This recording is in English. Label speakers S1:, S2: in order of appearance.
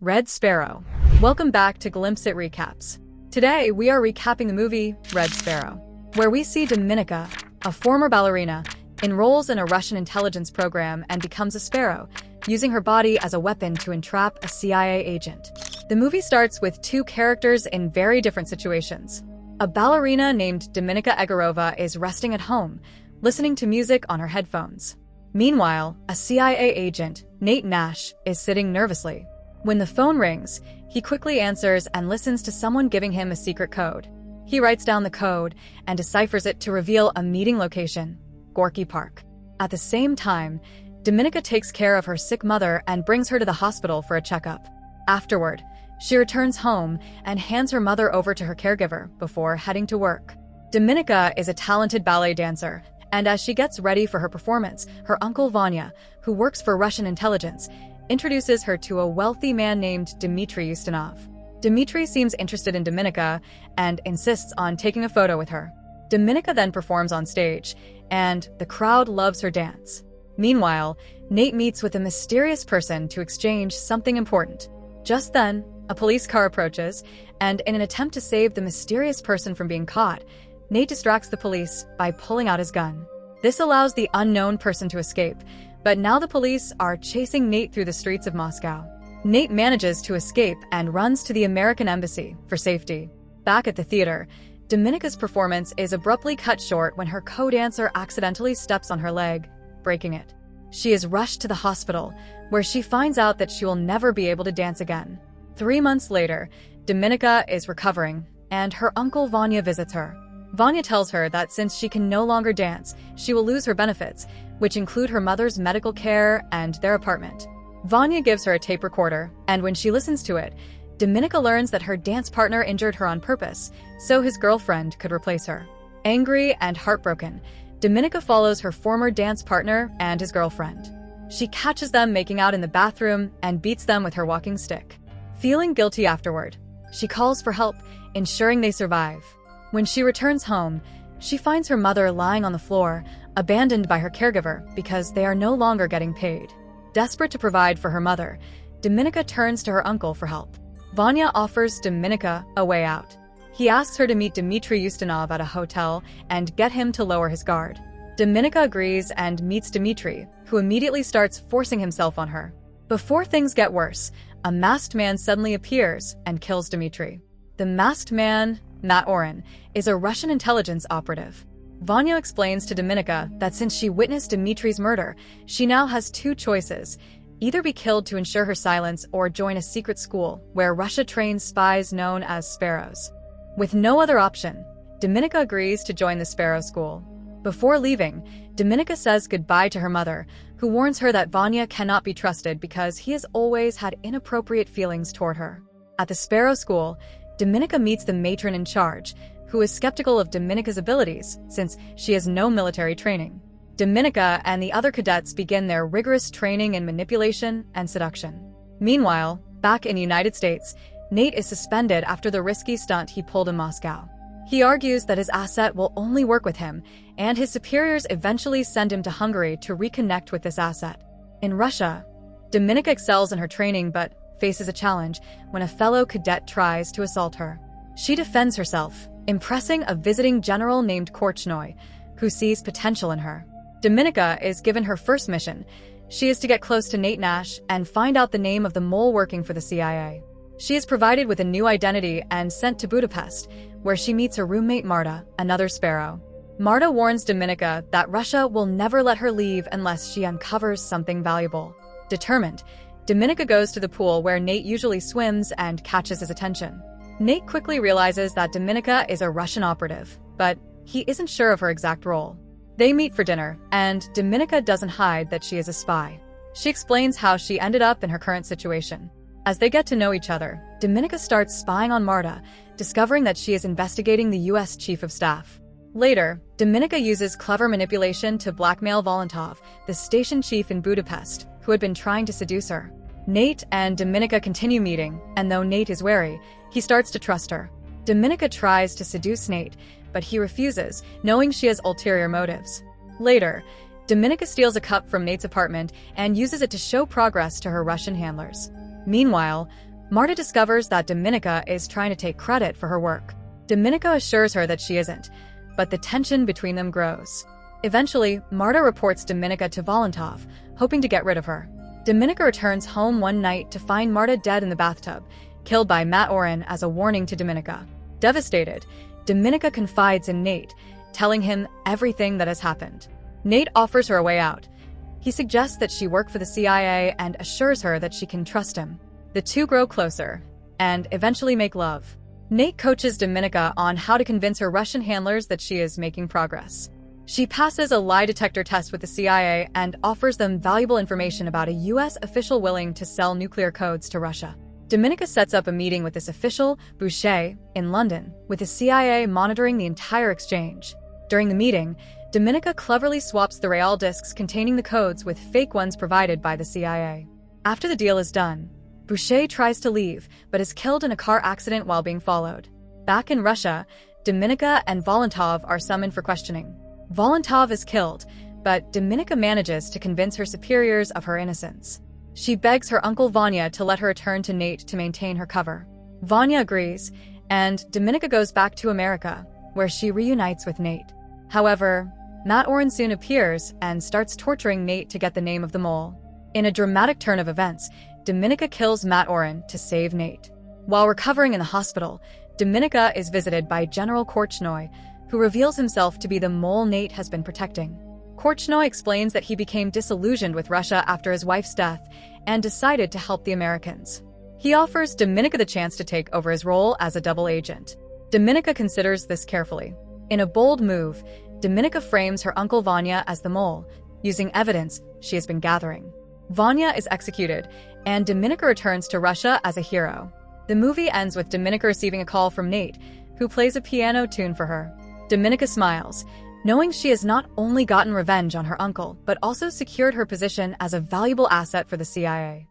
S1: Red Sparrow. Welcome back to Glimpse It Recaps. Today, we are recapping the movie Red Sparrow, where we see Dominika, a former ballerina, enrolls in a Russian intelligence program and becomes a sparrow, using her body as a weapon to entrap a CIA agent. The movie starts with two characters in very different situations. A ballerina named Dominika Egorova is resting at home, listening to music on her headphones. Meanwhile, a CIA agent, Nate Nash, is sitting nervously. When the phone rings, he quickly answers and listens to someone giving him a secret code. He writes down the code and deciphers it to reveal a meeting location, Gorky Park. At the same time, Dominika takes care of her sick mother and brings her to the hospital for a checkup. Afterward, she returns home and hands her mother over to her caregiver before heading to work. Dominika is a talented ballet dancer, and as she gets ready for her performance, her uncle Vanya, who works for Russian intelligence, introduces her to a wealthy man named Dmitry Ustinov. Dmitry seems interested in Dominika and insists on taking a photo with her. Dominika then performs on stage, and the crowd loves her dance. Meanwhile, Nate meets with a mysterious person to exchange something important. Just then, a police car approaches, and in an attempt to save the mysterious person from being caught, Nate distracts the police by pulling out his gun. This allows the unknown person to escape, but now the police are chasing Nate through the streets of Moscow. Nate manages to escape and runs to the American embassy for safety. Back at the theater, Dominika's performance is abruptly cut short when her co-dancer accidentally steps on her leg, breaking it. She is rushed to the hospital, where she finds out that she will never be able to dance again. 3 months later, Dominika is recovering, and her uncle Vanya visits her. Vanya tells her that since she can no longer dance, she will lose her benefits, which include her mother's medical care and their apartment. Vanya gives her a tape recorder, and when she listens to it, Dominika learns that her dance partner injured her on purpose, so his girlfriend could replace her. Angry and heartbroken, Dominika follows her former dance partner and his girlfriend. She catches them making out in the bathroom and beats them with her walking stick. Feeling guilty afterward, she calls for help, ensuring they survive. When she returns home, she finds her mother lying on the floor, abandoned by her caregiver because they are no longer getting paid. Desperate to provide for her mother, Dominika turns to her uncle for help. Vanya offers Dominika a way out. He asks her to meet Dmitry Ustinov at a hotel and get him to lower his guard. Dominika agrees and meets Dmitry, who immediately starts forcing himself on her. Before things get worse, a masked man suddenly appears and kills Dmitry. The masked man, Matt Oren, is a Russian intelligence operative. Vanya explains to Dominika that since she witnessed Dmitry's murder, she now has two choices: either be killed to ensure her silence or join a secret school where Russia trains spies known as sparrows. With no other option, Dominika agrees to join the Sparrow School. Before leaving, Dominika says goodbye to her mother, who warns her that Vanya cannot be trusted because he has always had inappropriate feelings toward her. At the Sparrow School, Dominika meets the matron in charge, who is skeptical of Dominika's abilities since she has no military training. Dominika and the other cadets begin their rigorous training in manipulation and seduction. Meanwhile, back in the United States, Nate is suspended after the risky stunt he pulled in Moscow. He argues that his asset will only work with him, and his superiors eventually send him to Hungary to reconnect with this asset. In Russia, Dominika excels in her training but faces a challenge when a fellow cadet tries to assault her. She defends herself, impressing a visiting general named Korchnoi, who sees potential in her. Dominika is given her first mission. She is to get close to Nate Nash and find out the name of the mole working for the CIA. She is provided with a new identity and sent to Budapest, where she meets her roommate Marta, another sparrow. Marta warns Dominika that Russia will never let her leave unless she uncovers something valuable. Determined, Dominika goes to the pool where Nate usually swims and catches his attention. Nate quickly realizes that Dominika is a Russian operative, but he isn't sure of her exact role. They meet for dinner, and Dominika doesn't hide that she is a spy. She explains how she ended up in her current situation. As they get to know each other, Dominika starts spying on Marta, discovering that she is investigating the U.S. Chief of Staff. Later, Dominika uses clever manipulation to blackmail Volantov, the station chief in Budapest, who had been trying to seduce her. Nate and Dominika continue meeting, and though Nate is wary, he starts to trust her. Dominika tries to seduce Nate, but he refuses, knowing she has ulterior motives. Later, Dominika steals a cup from Nate's apartment and uses it to show progress to her Russian handlers. Meanwhile, Marta discovers that Dominika is trying to take credit for her work. Dominika assures her that she isn't, but the tension between them grows. Eventually, Marta reports Dominika to Volantoff, hoping to get rid of her. Dominika returns home one night to find Marta dead in the bathtub, killed by Matt Oren as a warning to Dominika. Devastated, Dominika confides in Nate, telling him everything that has happened. Nate offers her a way out. He suggests that she work for the CIA and assures her that she can trust him. The two grow closer and eventually make love. Nate coaches Dominika on how to convince her Russian handlers that she is making progress. She passes a lie detector test with the CIA and offers them valuable information about a U.S. official willing to sell nuclear codes to Russia. Dominika sets up a meeting with this official, Boucher, in London, with the CIA monitoring the entire exchange. During the meeting, Dominika cleverly swaps the real discs containing the codes with fake ones provided by the CIA. After the deal is done, Boucher tries to leave, but is killed in a car accident while being followed. Back in Russia, Dominika and Volantoff are summoned for questioning. Volantoff is killed, but Dominika manages to convince her superiors of her innocence. She begs her uncle Vanya to let her return to Nate to maintain her cover. Vanya agrees, and Dominika goes back to America, where she reunites with Nate. However, Matt Oren soon appears and starts torturing Nate to get the name of the mole. In a dramatic turn of events, Dominika kills Matt Oren to save Nate. While recovering in the hospital, Dominika is visited by General Korchnoi, who reveals himself to be the mole Nate has been protecting. Korchnoi explains that he became disillusioned with Russia after his wife's death and decided to help the Americans. He offers Dominika the chance to take over his role as a double agent. Dominika considers this carefully. In a bold move, Dominika frames her uncle Vanya as the mole, using evidence she has been gathering. Vanya is executed, and Dominika returns to Russia as a hero. The movie ends with Dominika receiving a call from Nate, who plays a piano tune for her. Dominika smiles, knowing she has not only gotten revenge on her uncle, but also secured her position as a valuable asset for the CIA.